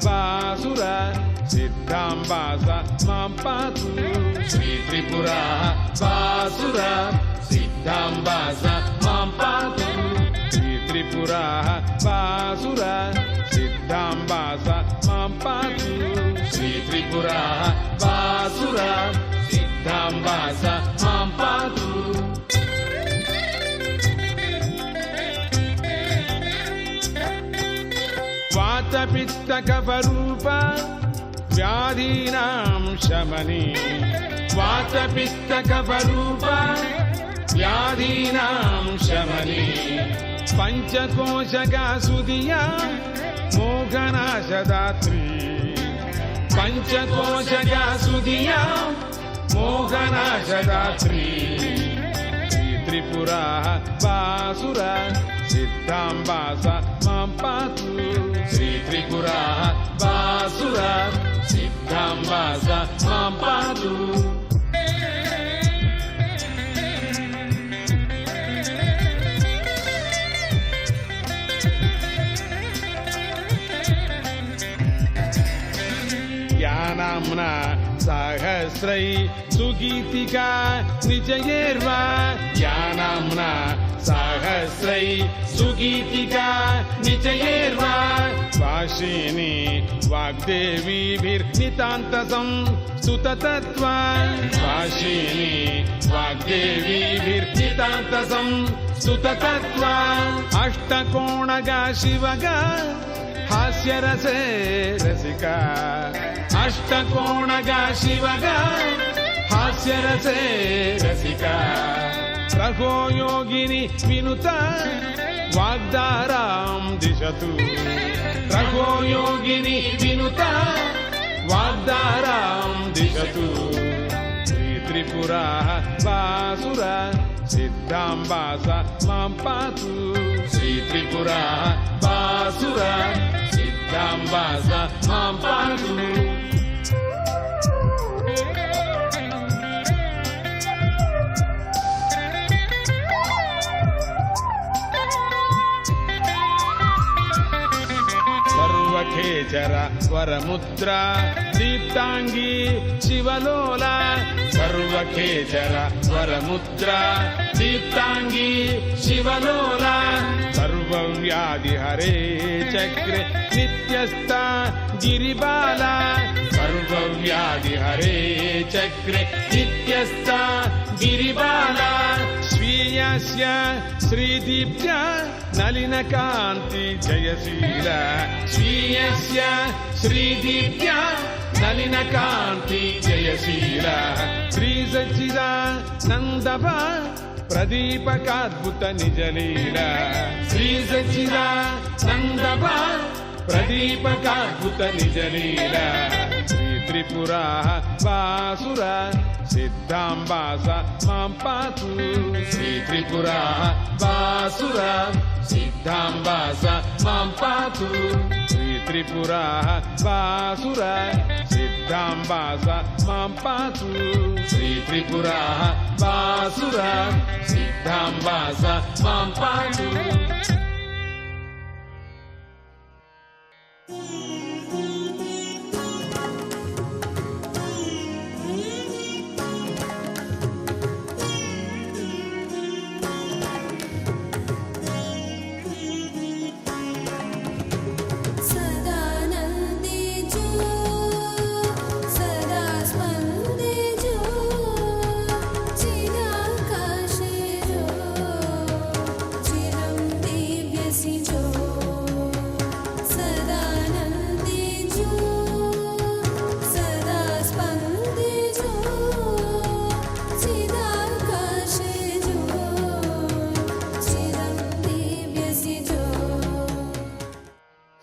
బాసుర సిద్ధాంబాస మాం పాతు శ్రీ త్రిపుర బాసుర సిద్ధాంబాస మాం పాతు శ్రీ త్రిపుర బాసుర సిద్ధాంబాస మాం పాతు శ్రీ త్రిపుర బాసుర సిద్ధాంబాస మాం పాతు వాతపిత్త కఫరూప వ్యాధీనాం శమని వాతపిత్త కఫరూప వ్యాధీనాం శమని పంచకోశగా సుదియా మోహనాశదాత్రి పంచకోశగా సుదియా మోహనాశదాత్రి శ్రీ త్రిపుర బాసుర సిద్ధాంబాస మాం పాతు శ్రీ త్రిపుర బాసుర సిద్ధాంబాస మాం పాతు యానామ్నా సహస్రై సుగీతికా నిజయేర్వా యానామ్నా సహస్రై సుగీతికా నిజయేర్వా వాషిని వాగ్దేవీభిర్నితాంతసం స్తుతతత్వా వాషిని వాగ్దేవీభిర్నితాంతసం స్తుతతత్వా అష్టకోణగా శివగా హాస్యరసే రసికా అష్టకోణగా శివగా హాస్యరసే రసికా రఘో యోగిని వినుత వాగ్దారాం దిశతు రఘో యోగిని వినుత వాగ్దారాం దిశతు శ్రీ త్రిపుర బాసుర సిద్ధాంబాస మాం పాతు శ్రీ త్రిపుర బాసుర సిద్ధాంబాస మాం పాతు సర్వఖేచర వరముద్ర దీప్తాంగీ శివలోల సర్వఖేచర వరముద్ర దీప్తాంగీ శివలోల సర్వవ్యాధి హరే చక్రే నిత్యస్థ గిరిబాల సర్వవ్యాధి హరే చక్రే నిత్యస్థ గిరిబాల స్వీయస్య శ్రీదీప్య నలినకాంతి జయశీల స్వీయస్య శ్రీదీప్య నలినకాంతి జయశీల శ్రీ సచ్చిదానందభ ప్రదీపకాద్భుత నిజలీల శ్రీ సచ్చిదానందభ ప్రదీపకాద్భుత నిజలీల శ్రీ త్రిపుర బాసుర సిద్ధాంబాస మాం పాతు శ్రీ త్రిపుర బాసుర సిద్ధాంబాస మాం పాతు శ్రీ త్రిపుర బాసుర సిద్ధాంబాస మాం పాతు శ్రీ త్రిపుర బాసుర సిద్ధాంబాస మాం పాతు చిరాకాశే చిరం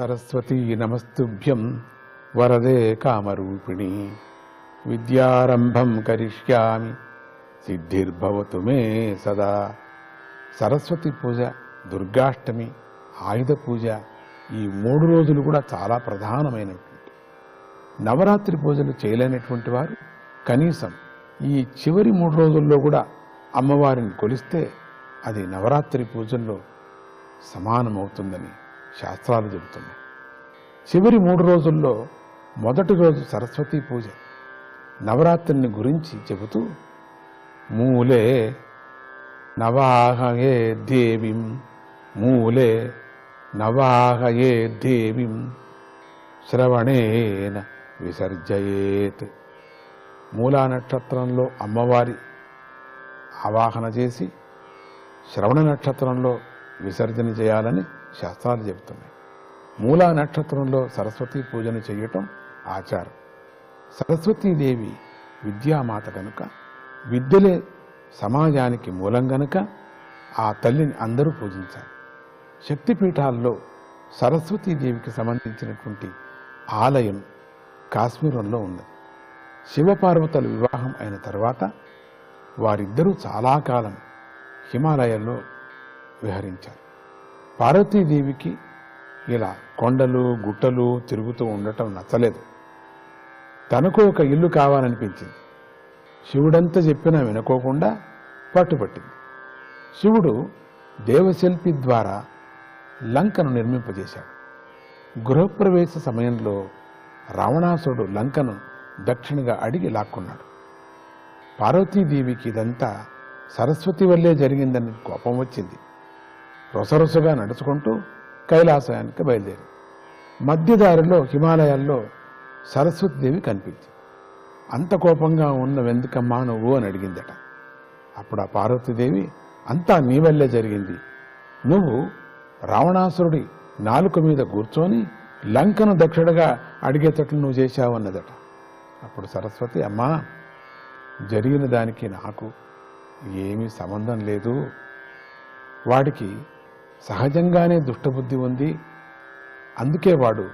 సరస్వతీ నమస్తుభ్యం వరదే కామరూపిణి విద్యారంభం కరిష్యామి సిద్ధిర్భవతు మే సదా. సరస్వతి పూజ, దుర్గాష్టమి, ఆయుధ పూజ ఈ 3 రోజులు కూడా చాలా ప్రధానమైనటువంటి. నవరాత్రి పూజలు చేయలేనటువంటి వారు కనీసం ఈ చివరి 3 రోజుల్లో కూడా అమ్మవారిని కొలిస్తే అది నవరాత్రి పూజల్లో సమానమవుతుందని శాస్త్రాలు చెబుతున్నాయి. చివరి 3 రోజుల్లో మొదటి రోజు సరస్వతీ పూజ. నవరాత్రిని గురించి చెబుతూ మూలే నవాహయే దేవిం, మూలే నవాహయే దేవిం శ్రవణేన విసర్జయేత్. మూలా నక్షత్రంలో అమ్మవారి ఆవాహన చేసి శ్రవణ నక్షత్రంలో విసర్జన చేయాలని శాస్త్రాలు చెబుతున్నాయి. మూలా నక్షత్రంలో సరస్వతీ పూజను చేయటం ఆచారం. సరస్వతీదేవి విద్యామాత కనుక, విద్యలే సమాజానికి మూలం గనుక ఆ తల్లిని అందరూ పూజించాలి. శక్తిపీఠాల్లో సరస్వతీదేవికి సంబంధించినటువంటి ఆలయం కాశ్మీరంలో ఉన్నది. శివపార్వతుల వివాహం అయిన తర్వాత వారిద్దరూ చాలా కాలం హిమాలయాల్లో విహరించారు. పార్వతీదేవికి ఇలా కొండలు గుట్టలు తిరుగుతూ ఉండటం నచ్చలేదు. తనకు ఒక ఇల్లు కావాలనిపించింది. శివుడంతా చెప్పినా వినుకోకుండా పట్టుపట్టింది. శివుడు దేవశిల్పి ద్వారా లంకను నిర్మింపజేశాడు. గృహప్రవేశ సమయంలో రావణాసురుడు లంకను దక్షిణగా అడిగి లాక్కున్నాడు. పార్వతీదేవికి ఇదంతా సరస్వతి వల్లే జరిగిందని కోపం వచ్చింది. రొసరొసగా నడుచుకుంటూ కైలాసానికి బయలుదేరి మధ్యదారిలో హిమాలయాల్లో సరస్వతీదేవి కనిపించింది. అంత కోపంగా ఉన్నవెందుకమ్మా నువ్వు అని అడిగిందట. అప్పుడు ఆ పార్వతీదేవి, అంతా నీ వల్లే జరిగింది. నువ్వు రావణాసురుడి నాలుక మీద కూర్చొని లంకను దక్షిణగా అడిగేటట్లు నువ్వు చేశావు అన్నదట. అప్పుడు సరస్వతి, అమ్మా, జరిగిన దానికి నాకు ఏమీ సంబంధం లేదు. వాడికి సహజంగానే దుష్టబుద్ధి ఉంది, అందుకే వాడు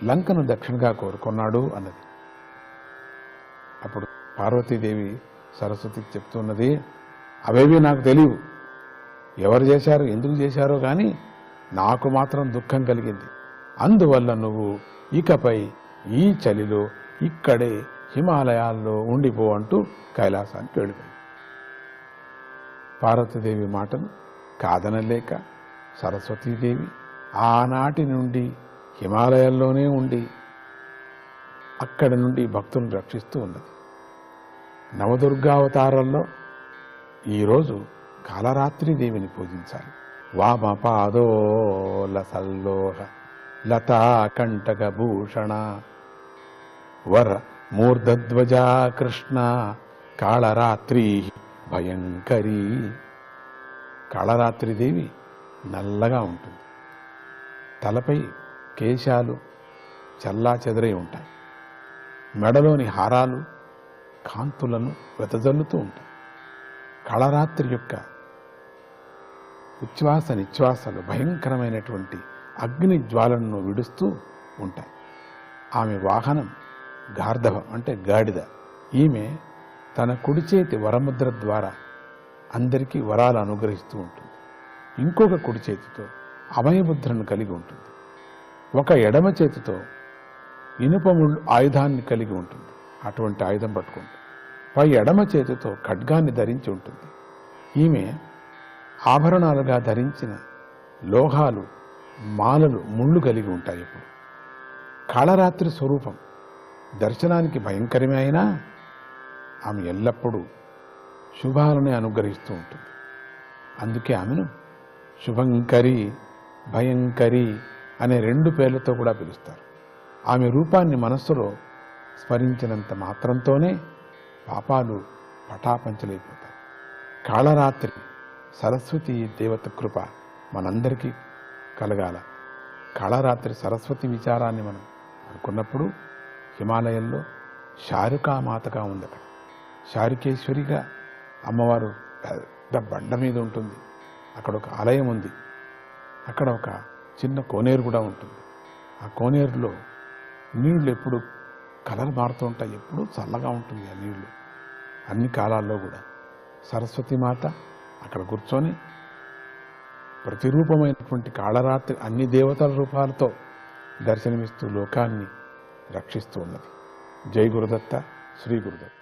లంకను దక్షిణగా కోరుకున్నాడు అన్నది. అప్పుడు పార్వతీదేవి సరస్వతికి చెప్తున్నది, అవేవి నాకు తెలియవు, ఎవరు చేశారో ఎందుకు చేశారో కానీ నాకు మాత్రం దుఃఖం కలిగింది. అందువల్ల నువ్వు ఇకపై ఈ చలిలో ఇక్కడే హిమాలయాల్లో ఉండిపో అంటూ కైలాసానికి వెళ్ళిపోయింది. పార్వతీదేవి మాటను కాదనలేక సరస్వతీదేవి ఆనాటి నుండి హిమాలయాల్లోనే ఉండి అక్కడి నుండి భక్తులను రక్షిస్తూ ఉన్నది. నవదుర్గావతారాల్లో ఈరోజు కాళరాత్రిదేవిని పూజించాలి. వామపాదోల సల్లోహ లతా కంటక భూషణ వర మూర్ధధ్వజా కృష్ణ కాళరాత్రి భయంకరీ. కాళరాత్రిదేవి నల్లగా ఉంటుంది. తలపై కేశాలు చల్లా చెదరై ఉంటాయి. మెడలోని హారాలు కాంతులను వెదజల్లుతూ ఉంటాయి. కాళరాత్రి యొక్క ఉచ్ఛ్వాస నిశ్వాసలు భయంకరమైనటువంటి అగ్ని జ్వాలను విడుస్తూ ఉంటాయి. ఆమె వాహనం గార్ధవం అంటే గాడిద. ఈమె తన కుడి చేతి వరముద్ర ద్వారా అందరికీ వరాలు అనుగ్రహిస్తూ ఉంటుంది. ఇంకొక కుడి చేతితో అభయముద్రను కలిగి ఉంటుంది. ఒక ఎడమ చేతితో ఇనుపముళ్ళు ఆయుధాన్ని కలిగి ఉంటుంది. అటువంటి ఆయుధం పట్టుకుంటుంది. పై ఎడమ చేతితో ఖడ్గాన్ని ధరించి ఉంటుంది. ఈమె ఆభరణాలుగా ధరించిన లోహాలు, మాలలు, ముళ్ళు కలిగి ఉంటాయి. ఇప్పుడు కాళరాత్రి స్వరూపం దర్శనానికి భయంకరమే అయినా ఆమె ఎల్లప్పుడూ శుభాలనే అనుగ్రహిస్తూ ఉంటుంది. అందుకే ఆమెను శుభంకరి, భయంకరి అనే 2 పేర్లతో కూడా పిలుస్తారు. ఆమె రూపాన్ని మనస్సులో స్మరించినంత మాత్రంతోనే పాపాలు పటాపంచలైపోతాయి. కాళరాత్రి సరస్వతి దేవత కృప మనందరికీ కలగాల. కాళరాత్రి సరస్వతి విచారాన్ని మనం అనుకున్నప్పుడు హిమాలయంలో శారుకామాతగా ఉంది. అక్కడ శారుకేశ్వరిగా అమ్మవారు పెద్ద బండ మీద ఉంటుంది. అక్కడ ఒక ఆలయం ఉంది. అక్కడ ఒక చిన్న కోనేరు కూడా ఉంటుంది. ఆ కోనేరులో నీళ్లు ఎప్పుడు కలర్ మారుతూ ఉంటాయి, ఎప్పుడూ చల్లగా ఉంటుంది ఆ నీళ్లు అన్ని కాలాల్లో కూడా. సరస్వతి మాత అక్కడ కూర్చొని ప్రతిరూపమైనటువంటి కాళరాత్రి అన్ని దేవతల రూపాలతో దర్శనమిస్తూ లోకాన్ని రక్షిస్తూ ఉన్నది. జై గురుదత్త, శ్రీ గురుదత్త.